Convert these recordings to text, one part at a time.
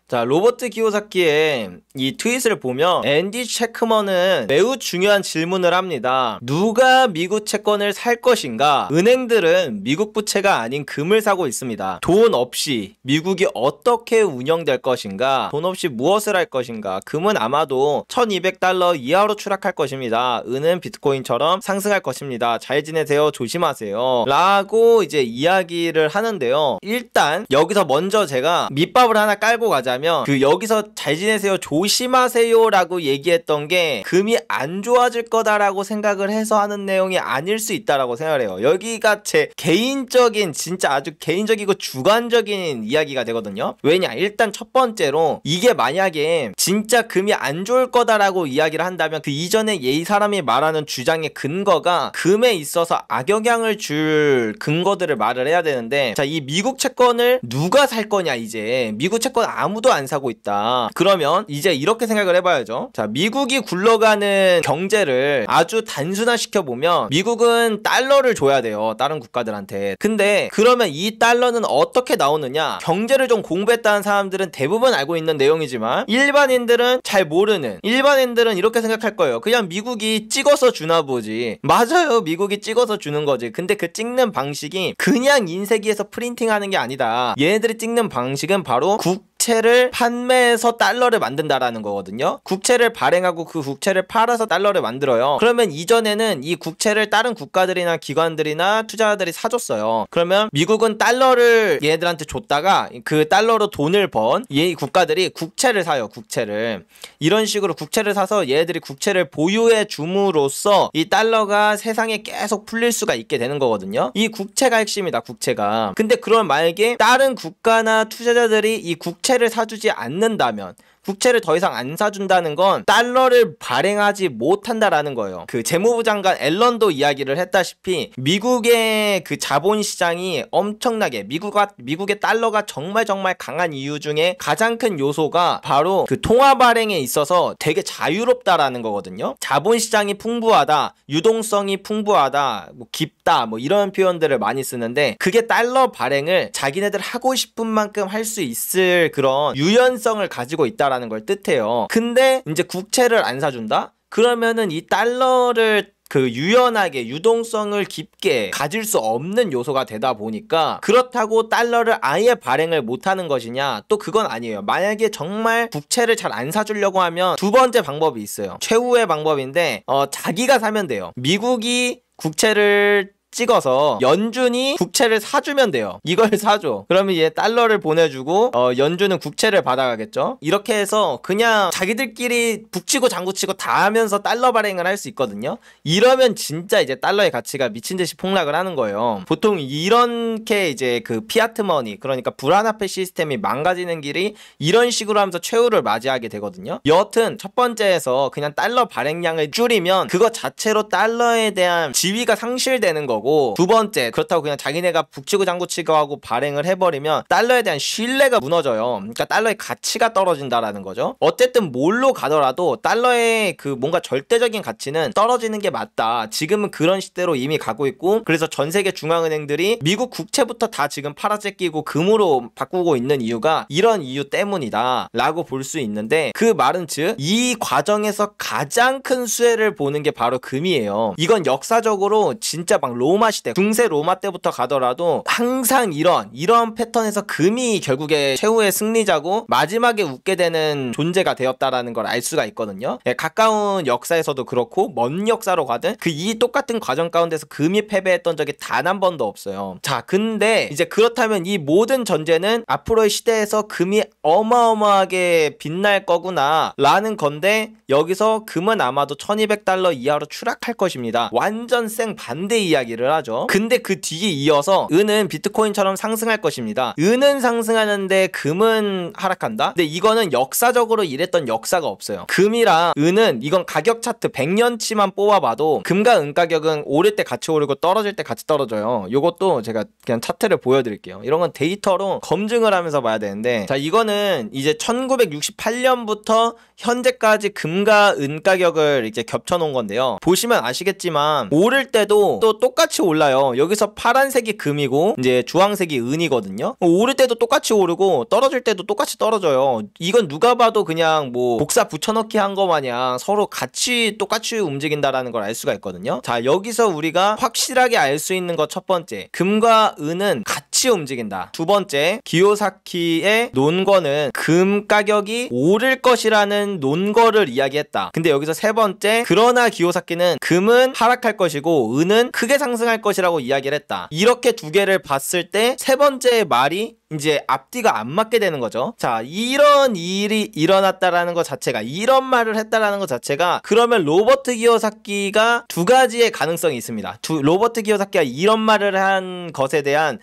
자, 로버트 기요사키의 이 트윗을 보면 앤디 체크먼은 매우 중요한 질문을 합니다. 누가 미국 채권을 살 것인가? 은행들은 미국 부채가 아닌 금을 사고 있습니다. 돈 없이 미국이 어떻게 운영될 것인가? 돈 없이 무엇을 할 것인가? 금은 아마도 1200달러 이하로 추락할 것입니다. 은은 비트코인처럼 상승할 것입니다. 잘 지내세요. 조심하세요. 라고 이제 이야기를 하는데요. 일단 여기서 먼저 제가 밑밥을 하나 깔고 가자면 여기서 잘 지내세요 조심하세요 라고 얘기했던 게 금이 안 좋아질 거다라고 생각을 해서 하는 내용이 아닐 수 있다라고 생각을 해요. 여기가 제 개인적인 진짜 아주 개인적이고 주관적인 이야기가 되거든요. 왜냐, 일단 첫 번째로 이게 만약에 진짜 금이 안 좋을 거다라고 이야기를 한다면 그 이전에 이 사람이 말하는 주장의 근거가 금에 있어서 악영향을 줄 근거들을 말을 해야 되는데, 자, 이 미국 채권을 누가 살 거냐, 이제 미국 채권 아무도 안 사고 있다. 그러면 이제 이렇게 생각을 해봐야죠. 자, 미국이 굴러가는 경제를 아주 단순화시켜보면 미국은 달러를 줘야 돼요, 다른 국가들한테. 근데 그러면 이 달러는 어떻게 나오느냐, 경제를 좀 공부했다는 사람들은 대부분 알고 있는 내용이지만 일반인들은 잘 모르는, 일반인들은 이렇게 생각할 거예요. 그냥 미국이 찍어서 주나 보지. 맞아요, 미국이 찍어서 주는 거지. 근데 그 찍는 방식이 그냥 인쇄기에서 프린팅하는 게 아니다. 얘네들이 찍는 방식은 바로 국채를 판매해서 달러를 만든다라는 거거든요. 국채를 발행하고 그 국채를 팔아서 달러를 만들어요. 그러면 이전에는 이 국채를 다른 국가들이나 기관들이나 투자자들이 사줬어요. 그러면 미국은 달러를 얘네들한테 줬다가 그 달러로 돈을 번 이 국가들이 국채를 사요. 국채를. 이런 식으로 국채를 사서 얘네들이 국채를 보유해 줌으로써 이 달러가 세상에 계속 풀릴 수가 있게 되는 거거든요. 이 국채가 핵심이다, 국채가. 근데 그럼 만약에 다른 국가나 투자자들이 이 국채를 사주지 않는다면, 국채를 더 이상 안 사준다는 건 달러를 발행하지 못한다라는 거예요. 그 재무부 장관 앨런도 이야기를 했다시피 미국의 그 자본시장이 엄청나게 미국의 달러가 정말 강한 이유 중에 가장 큰 요소가 바로 그 통화 발행에 있어서 되게 자유롭다라는 거거든요. 자본시장이 풍부하다, 유동성이 풍부하다, 뭐 깊다, 뭐 이런 표현들을 많이 쓰는데, 그게 달러 발행을 자기네들 하고 싶은 만큼 할 수 있을 그런 유연성을 가지고 있다 라는 걸 뜻해요. 근데 이제 국채를 안 사준다? 그러면은 이 달러를 그 유연하게 유동성을 깊게 가질 수 없는 요소가 되다 보니까, 그렇다고 달러를 아예 발행을 못하는 것이냐? 또 그건 아니에요. 만약에 정말 국채를 잘 안 사주려고 하면 두 번째 방법이 있어요. 최후의 방법인데 자기가 사면 돼요. 미국이 국채를 찍어서 연준이 국채를 사주면 돼요. 이걸 사줘. 그러면 얘 달러를 보내주고 연준은 국채를 받아가겠죠. 이렇게 해서 그냥 자기들끼리 북치고 장구치고 다 하면서 달러 발행을 할 수 있거든요. 이러면 진짜 이제 달러의 가치가 미친듯이 폭락을 하는 거예요. 보통 이렇게 이제 그 피아트 머니, 그러니까 불안화폐 시스템이 망가지는 길이 이런 식으로 하면서 최후를 맞이하게 되거든요. 여하튼 첫 번째에서 그냥 달러 발행량을 줄이면 그것 자체로 달러에 대한 지위가 상실되는 거고, 두 번째, 그렇다고 그냥 자기네가 북치고 장구치고 하고 발행을 해버리면 달러에 대한 신뢰가 무너져요. 그러니까 달러의 가치가 떨어진다라는 거죠. 어쨌든 뭘로 가더라도 달러의 그 뭔가 절대적인 가치는 떨어지는 게 맞다. 지금은 그런 시대로 이미 가고 있고, 그래서 전 세계 중앙은행들이 미국 국채부터 다 지금 팔아제끼고 금으로 바꾸고 있는 이유가 이런 이유 때문이다 라고 볼 수 있는데, 그 말은 즉 이 과정에서 가장 큰 수혜를 보는 게 바로 금이에요. 이건 역사적으로 진짜 막 로마 시대, 중세 로마 때부터 가더라도 항상 이런 패턴에서 금이 결국에 최후의 승리자고 마지막에 웃게 되는 존재가 되었다라는 걸 알 수가 있거든요. 예, 가까운 역사에서도 그렇고 먼 역사로 가든 이 똑같은 과정 가운데서 금이 패배했던 적이 단 한 번도 없어요. 자, 근데 이제 그렇다면 이 모든 전제는 앞으로의 시대에서 금이 어마어마하게 빛날 거구나 라는 건데, 여기서 금은 아마도 1200달러 이하로 추락할 것입니다. 완전 생 반대 이야기를 하죠. 근데 그 뒤에 이어서 은은 비트코인처럼 상승할 것입니다. 은은 상승하는데 금은 하락한다? 근데 이거는 역사적으로 이랬던 역사가 없어요. 금이랑 은은 이건 가격 차트 100년치만 뽑아봐도 금과 은 가격은 오를 때 같이 오르고 떨어질 때 같이 떨어져요. 요것도 제가 그냥 차트를 보여드릴게요. 이런 건 데이터로 검증을 하면서 봐야 되는데, 자, 이거는 이제 1968년부터 현재까지 금과 은 가격을 이제 겹쳐놓은 건데요. 보시면 아시겠지만 오를 때도 또 똑같이 똑같이 올라요. 여기서 파란색이 금이고 이제 주황색이 은이거든요. 오를 때도 똑같이 오르고 떨어질 때도 똑같이 떨어져요. 이건 누가 봐도 그냥 뭐 복사 붙여넣기 한 거 마냥 서로 같이 똑같이 움직인다라는 걸 알 수가 있거든요. 자, 여기서 우리가 확실하게 알 수 있는 거 첫 번째, 금과 은은 같이 움직인다. 두 번째, 기요사키의 논거는 금 가격이 오를 것이라는 논거를 이야기했다. 근데 여기서 세 번째, 그러나 기요사키는 금은 하락할 것이고 은은 크게 상승할 것이라고 이야기를 했다. 이렇게 두 개를 봤을 때 세 번째 말이 이제 앞뒤가 안 맞게 되는 거죠. 자, 이런 일이 일어났다라는 것 자체가, 이런 말을 했다라는 것 자체가, 그러면 로버트 기요사키가 두 가지의 가능성이 있습니다. 로버트 기요사키가 이런 말을 한 것에 대한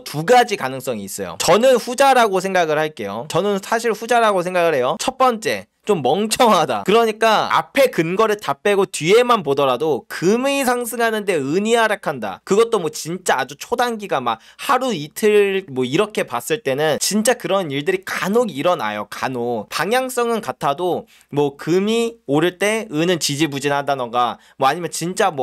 두 가지 가능성이 있어요. 저는 후자라고 생각을 할게요. 저는 사실 후자라고 생각을 해요. 첫 번째, 좀 멍청하다. 그러니까 앞에 근거를 다 빼고 뒤에만 보더라도 금이 상승하는데 은이 하락한다. 그것도 뭐 진짜 아주 초단기가 막 하루 이틀 뭐 이렇게 봤을 때는 진짜 그런 일들이 간혹 일어나요. 간혹. 방향성은 같아도 뭐 금이 오를 때 은은 지지부진하다던가 뭐 아니면 진짜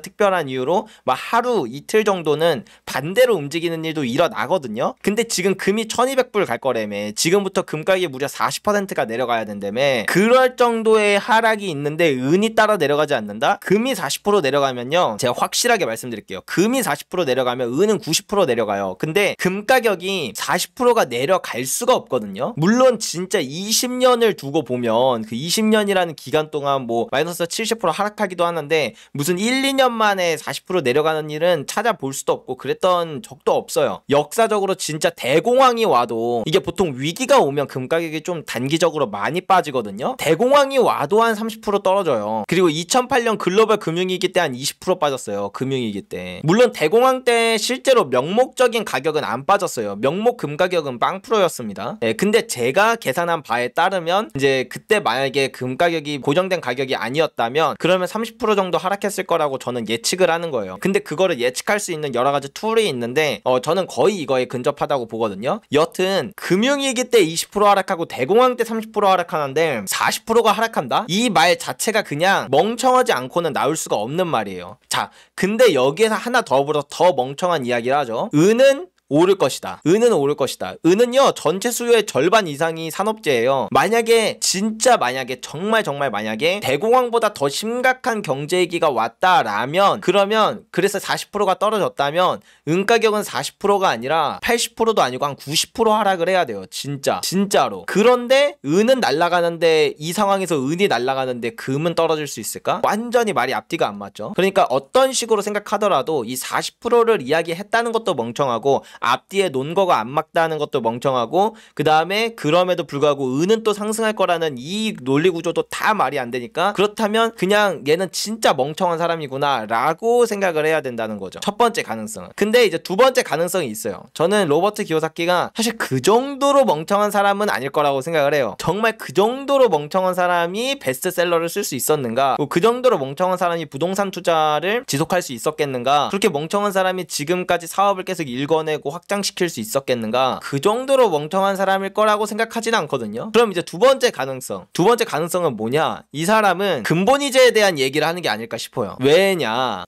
특별한 이유로 막 하루 이틀 정도는 반대로 움직이는 일도 일어나거든요. 근데 지금 금이 1200불 갈 거라며. 지금부터 금 가격이 무려 40%가 내려가야 된다며. 그럴 정도의 하락이 있는데 은이 따라 내려가지 않는다? 금이 40% 내려가면요, 제가 확실하게 말씀드릴게요. 금이 40% 내려가면 은은 90% 내려가요. 근데 금 가격이 40%가 내려갈 수가 없거든요. 물론 진짜 20년을 두고 보면 그 20년이라는 기간 동안 뭐 마이너스 70% 하락하기도 하는데 무슨 1, 2년 만에 40% 내려가는 일은 찾아볼 수도 없고 그랬던 적도 없어요. 역사적으로 진짜 대공황이 와도, 이게 보통 위기가 오면 금 가격이 좀 단기적으로 많이 빠지거든요. 대공황이 와도 한 30% 떨어져요. 그리고 2008년 글로벌 금융위기 때 한 20% 빠졌어요. 금융위기 때. 물론 대공황 때 실제로 명목적인 가격은 안 빠졌어요. 명목 금 가격은 0%였습니다. 네, 근데 제가 계산한 바에 따르면 이제 그때 만약에 금 가격이 고정된 가격이 아니었다면 그러면 30% 정도 하락했을 거라고 저는 예측을 하는 거예요. 근데 그거를 예측할 수 있는 여러 가지 툴이 있는데 저는 거의 이거에 근접하다고 보거든요. 여튼 금융위기 때 20% 하락하고 대공황 때 30% 하락하는데 40%가 하락한다? 이 말 자체가 그냥 멍청하지 않고는 나올 수가 없는 말이에요. 자, 근데 여기에서 하나 더 멍청한 이야기를 하죠. 은은 오를 것이다. 은은 오를 것이다. 은은요, 전체 수요의 절반 이상이 산업재예요. 만약에 정말 만약에 대공황보다 더 심각한 경제위기가 왔다라면, 그러면 그래서 40%가 떨어졌다면 은 가격은 40%가 아니라 80%도 아니고 한 90% 하락을 해야 돼요. 진짜로. 그런데 은은 날아가는데, 이 상황에서 은이 날아가는데 금은 떨어질 수 있을까? 완전히 말이 앞뒤가 안 맞죠. 그러니까 어떤 식으로 생각하더라도 이 40%를 이야기했다는 것도 멍청하고 앞뒤에 논거가 안 맞다는 것도 멍청하고, 그 다음에 그럼에도 불구하고 은은 또 상승할 거라는 이 논리 구조도 다 말이 안 되니까, 그렇다면 그냥 얘는 진짜 멍청한 사람이구나 라고 생각을 해야 된다는 거죠. 첫 번째 가능성은. 근데 이제 두 번째 가능성이 있어요. 저는 로버트 기요사키가 사실 그 정도로 멍청한 사람은 아닐 거라고 생각을 해요. 정말 그 정도로 멍청한 사람이 베스트셀러를 쓸 수 있었는가? 그 정도로 멍청한 사람이 부동산 투자를 지속할 수 있었겠는가? 그렇게 멍청한 사람이 지금까지 사업을 계속 읽어내고 확장시킬 수 있었겠는가? 그 정도로 멍청한 사람일 거라고 생각하지는 않거든요. 그럼 이제 두 번째 가능성은 뭐냐? 이 사람은 근본이자에 대한 얘기를 하는 게 아닐까 싶어요. 왜냐?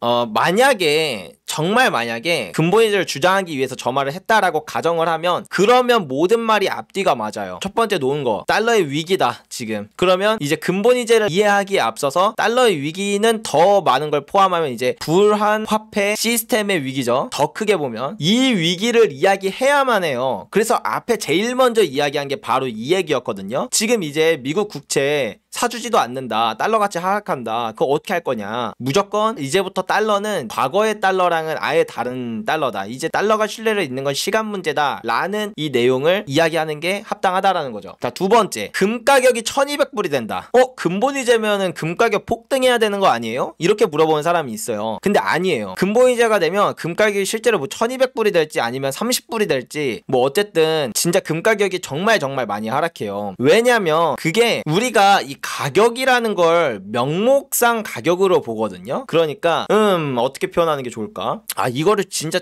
정말 만약에 근본이자를 주장하기 위해서 저 말을 했다라고 가정을 하면, 그러면 모든 말이 앞뒤가 맞아요. 첫 번째 놓은 거, 달러의 위기다 지금. 그러면 이제 근본이자를 이해하기에 앞서서 달러의 위기는 더 많은 걸 포함하면 이제 불안 화폐 시스템의 위기죠. 더 크게 보면 이 위기를 이야기해야만 해요. 그래서 앞에 제일 먼저 이야기한 게 바로 이 얘기였거든요. 지금 이제 미국 국채 사주지도 않는다, 달러 가치 하락한다, 그거 어떻게 할 거냐? 무조건 이제부터 달러는 과거의 달러랑은 아예 다른 달러다, 이제 달러가 신뢰를 잇는 건 시간 문제다 라는 이 내용을 이야기하는 게 합당하다라는 거죠. 자, 두 번째, 금 가격이 1200불이 된다. 근본이자면은 금 가격 폭등해야 되는 거 아니에요? 이렇게 물어보는 사람이 있어요. 근데 아니에요. 근본이자가 되면 금 가격이 실제로 뭐 1200불이 될지 아니면 30불이 될지 뭐 어쨌든 진짜 금 가격이 정말 많이 하락해요. 왜냐면 그게 우리가 이 가격이라는 걸 명목상 가격으로 보거든요. 그러니까 어떻게 표현하는 게 좋을까? 이거를 진짜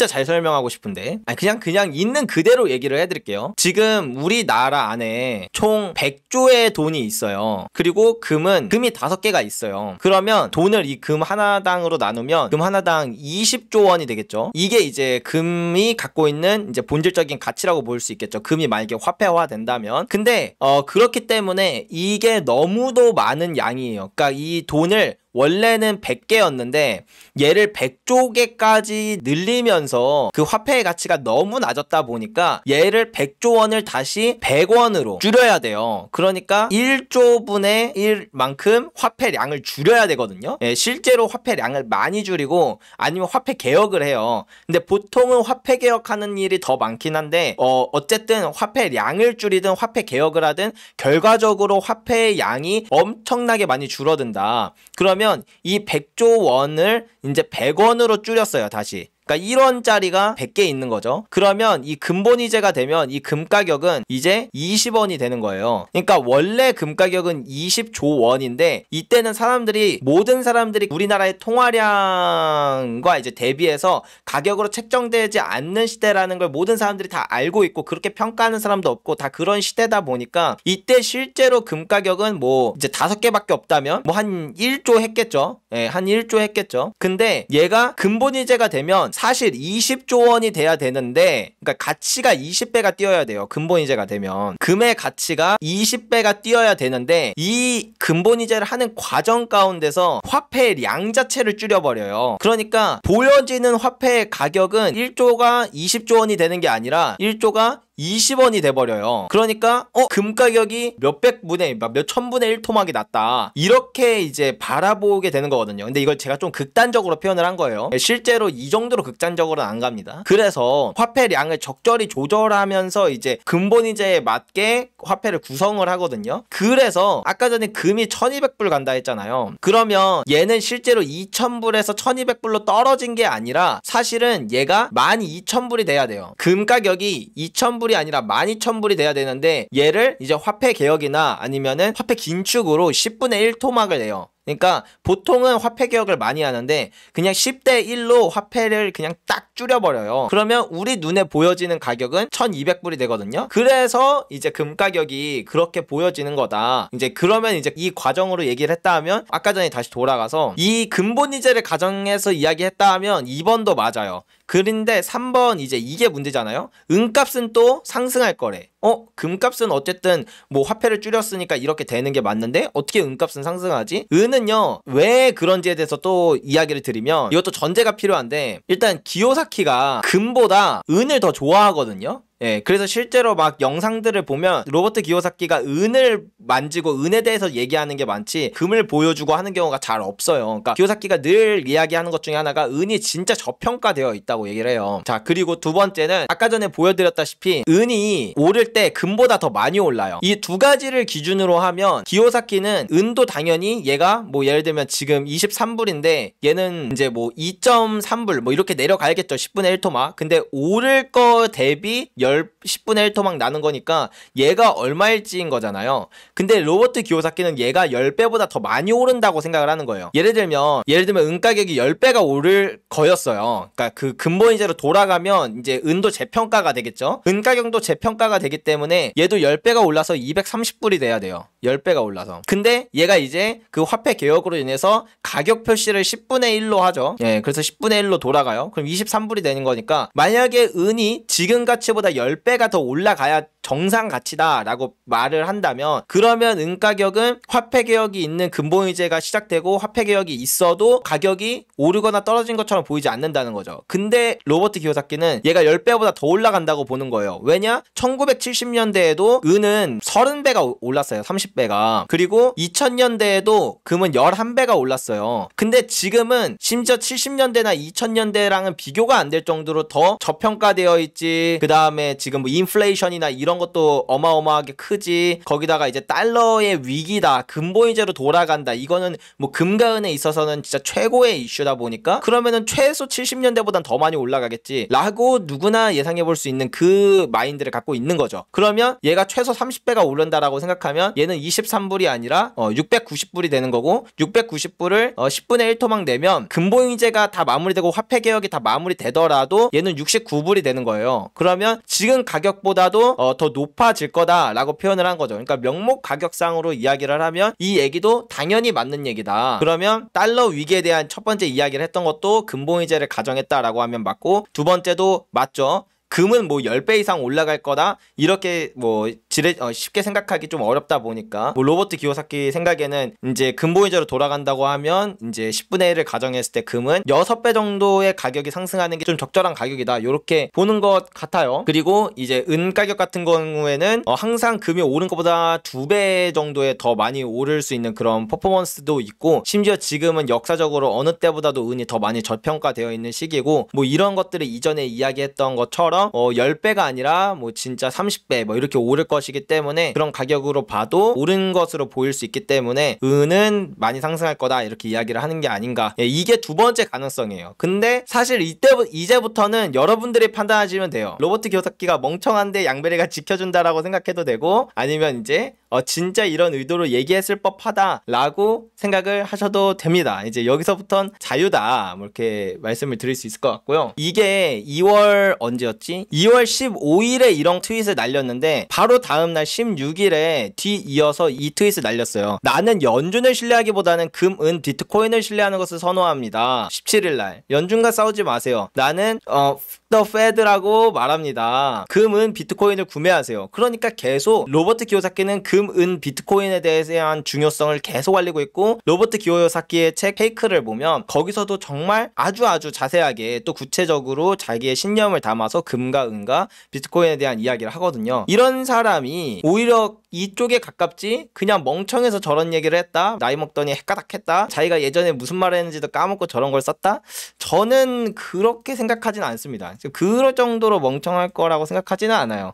잘 설명하고 싶은데 그냥 있는 그대로 얘기를 해드릴게요. 지금 우리나라 안에 총 100조의 돈이 있어요. 그리고 금이 5개가 있어요. 그러면 돈을 이 금 하나당으로 나누면 금 하나당 20조 원이 되겠죠. 이게 이제 금이 갖고 있는 이제 본질적인 가치라고 볼 수 있겠죠. 금이 만약에 화폐화 된다면. 근데 그렇기 때문에 이게 너무도 많은 양이에요. 그러니까 이 돈을 원래는 100개였는데 얘를 100조 개까지 늘리면서 그 화폐의 가치가 너무 낮았다 보니까 얘를 100조 원을 다시 100원으로 줄여야 돼요. 그러니까 1조 분의 1만큼 화폐량을 줄여야 되거든요. 실제로 화폐량을 많이 줄이고 아니면 화폐 개혁을 해요. 근데 보통은 화폐 개혁하는 일이 더 많긴 한데 어쨌든 화폐량을 줄이든 화폐 개혁을 하든 결과적으로 화폐의 양이 엄청나게 많이 줄어든다. 그러면 이 100조 원을 이제 100원으로 줄였어요, 다시. 그러니까 1원짜리가 100개 있는 거죠. 그러면 이 금본위제가 되면 이 금 가격은 이제 20원이 되는 거예요. 그러니까 원래 금 가격은 20조 원인데 이때는 모든 사람들이 우리나라의 통화량과 이제 대비해서 가격으로 책정되지 않는 시대라는 걸 모든 사람들이 다 알고 있고 그렇게 평가하는 사람도 없고 다 그런 시대다 보니까 이때 실제로 금 가격은 뭐 이제 5개밖에 없다면 뭐 한 1조 했겠죠. 한 1조 했겠죠. 근데 얘가 금본위제가 되면 사실 20조 원이 돼야 되는데 그러니까 가치가 20배가 뛰어야 돼요. 금본위제가 되면 금의 가치가 20배가 뛰어야 되는데 이 금본위제를 하는 과정 가운데서 화폐의 량 자체를 줄여버려요. 그러니까 보여지는 화폐의 가격은 1조가 20조 원이 되는 게 아니라 1조가 20원이 돼버려요. 그러니까 금 가격이 몇천분의 1 토막이 났다. 이렇게 이제 바라보게 되는 거거든요. 근데 이걸 제가 좀 극단적으로 표현을 한 거예요. 실제로 이 정도로 극단적으로는 안 갑니다. 그래서 화폐량을 적절히 조절하면서 이제 금본위제에 맞게 화폐를 구성을 하거든요. 그래서 아까 전에 금이 1200불 간다 했잖아요. 그러면 얘는 실제로 2000불에서 1200불로 떨어진 게 아니라 사실은 얘가 12000불이 돼야 돼요. 금 가격이 2000불이 아니라 12000불이 돼야 되는데 얘를 이제 화폐 개혁이나 아니면은 화폐 긴축으로 10분의 1 토막을 내요. 그러니까 보통은 화폐 개혁을 많이 하는데 그냥 10대 1로 화폐를 그냥 딱 줄여버려요. 그러면 우리 눈에 보여지는 가격은 1200불이 되거든요. 그래서 이제 금 가격이 그렇게 보여지는 거다. 이제 그러면 이제 이 과정으로 얘기를 했다 하면 아까 전에 다시 돌아가서 이 금본위제를 가정해서 이야기했다 하면 2번도 맞아요. 그런데 3번 이제 이게 문제잖아요. 은값은 또 상승할 거래. 금값은 어쨌든 뭐 화폐를 줄였으니까 이렇게 되는 게 맞는데 어떻게 은값은 상승하지? 은은요 왜 그런지에 대해서 또 이야기를 드리면 이것도 전제가 필요한데 일단 기요사키가 금보다 은을 더 좋아하거든요. 그래서 실제로 막 영상들을 보면 로버트 기요사키가 은을 만지고 은에 대해서 얘기하는 게 많지 금을 보여주고 하는 경우가 잘 없어요. 그러니까 기요사키가 늘 이야기하는 것 중에 하나가 은이 진짜 저평가되어 있다고 얘기를 해요. 자, 그리고 두 번째는 아까 전에 보여드렸다시피 은이 오를 때 금보다 더 많이 올라요. 이 두 가지를 기준으로 하면 기요사키는 은도 당연히 얘가 뭐 예를 들면 지금 23불인데 얘는 이제 뭐 2.3불 뭐 이렇게 내려가야겠죠. 10분의 1 토막. 근데 오를 거 대비 10분의 1 토막 나는 거니까 얘가 얼마일지인 거잖아요. 근데 로버트 기요사키는 얘가 10배보다 더 많이 오른다고 생각을 하는 거예요. 예를 들면 은 가격이 10배가 오를 거였어요. 그러니까 그 금본위제로 돌아가면 이제 은도 재평가가 되겠죠. 은 가격도 재평가가 되기 때문에 얘도 10배가 올라서 230불이 돼야 돼요. 10배가 올라서. 근데 얘가 이제 그 화폐 개혁으로 인해서 가격 표시를 10분의 1로 하죠. 그래서 10분의 1로 돌아가요. 그럼 23불이 되는 거니까 만약에 은이 지금 가치보다 10배가 더 올라가야 정상 가치다라고 말을 한다면 그러면 은 가격은 화폐 개혁이 있는 금본위제가 시작되고 화폐 개혁이 있어도 가격이 오르거나 떨어진 것처럼 보이지 않는다는 거죠. 근데 로버트 기요사키는 얘가 10배보다 더 올라간다고 보는 거예요. 왜냐? 1970년대에도 은은 30배가 올랐어요. 30배가. 그리고 2000년대에도 금은 11배가 올랐어요. 근데 지금은 심지어 70년대나 2000년대랑은 비교가 안 될 정도로 더 저평가되어 있지. 그 다음에 그다음에 지금 뭐 인플레이션이나 이런 것도 어마어마하게 크지. 거기다가 이제 달러의 위기다, 금보이제로 돌아간다, 이거는 뭐 금과 은에 있어서는 진짜 최고의 이슈다 보니까 그러면은 최소 70년대보단 더 많이 올라가겠지 라고 누구나 예상해 볼 수 있는 그 마인드를 갖고 있는 거죠. 그러면 얘가 최소 30배가 오른다라고 생각하면 얘는 23불이 아니라 690불이 되는 거고, 690불을 10분의 1 토막 내면 금보이제가 다 마무리되고 화폐 개혁이 다 마무리되더라도 얘는 69불이 되는 거예요. 그러면 지금 가격보다도 더 높아질 거다라고 표현을 한 거죠. 그러니까 명목 가격상으로 이야기를 하면 이 얘기도 당연히 맞는 얘기다. 그러면 달러 위기에 대한 첫 번째 이야기를 했던 것도 금보이제를 가정했다라고 하면 맞고, 두 번째도 맞죠. 금은 뭐 10배 이상 올라갈 거다 이렇게 뭐 쉽게 생각하기 좀 어렵다 보니까, 뭐 로버트 기요사키 생각에는 이제 금보이제로 돌아간다고 하면 이제 10분의 1을 가정했을 때 금은 6배 정도의 가격이 상승하는 게 좀 적절한 가격이다, 이렇게 보는 것 같아요. 그리고 이제 은 가격 같은 경우에는 항상 금이 오른 것보다 2배 정도의 더 많이 오를 수 있는 그런 퍼포먼스도 있고, 심지어 지금은 역사적으로 어느 때보다도 은이 더 많이 저평가되어 있는 시기고, 뭐 이런 것들을 이전에 이야기했던 것처럼 10배가 아니라 뭐 진짜 30배 뭐 이렇게 오를 것이기 때문에, 그런 가격으로 봐도 오른 것으로 보일 수 있기 때문에 은은 많이 상승할 거다 이렇게 이야기를 하는 게 아닌가. 이게 두 번째 가능성이에요. 근데 사실 이제부터는 여러분들이 판단하시면 돼요. 로버트 기요사키가 멍청한데 양베리가 지켜준다라고 생각해도 되고, 아니면 이제 진짜 이런 의도로 얘기했을 법하다 라고 생각을 하셔도 됩니다. 이제 여기서부터는 자유다, 뭐 이렇게 말씀을 드릴 수 있을 것 같고요. 이게 2월 언제였지? 2월 15일에 이런 트윗을 날렸는데 바로 다음날 16일에 뒤이어서 이 트윗을 날렸어요. 나는 연준을 신뢰하기보다는 금, 은, 비트코인을 신뢰하는 것을 선호합니다. 17일날 연준과 싸우지 마세요. 나는 The Fed라고 말합니다. 금, 은, 비트코인을 구매하세요. 그러니까 계속 로버트 기요사키는 금, 은, 비트코인에 대한 중요성을 계속 알리고 있고, 로버트 기요사키의 책 페이크를 보면 거기서도 정말 아주 자세하게 또 구체적으로 자기의 신념을 담아서 금과 은과 비트코인에 대한 이야기를 하거든요. 이런 사람이 오히려 이쪽에 가깝지, 그냥 멍청해서 저런 얘기를 했다, 나이 먹더니 헷가닥했다, 자기가 예전에 무슨 말을 했는지도 까먹고 저런 걸 썼다, 저는 그렇게 생각하진 않습니다. 그럴 정도로 멍청할 거라고 생각하지는 않아요.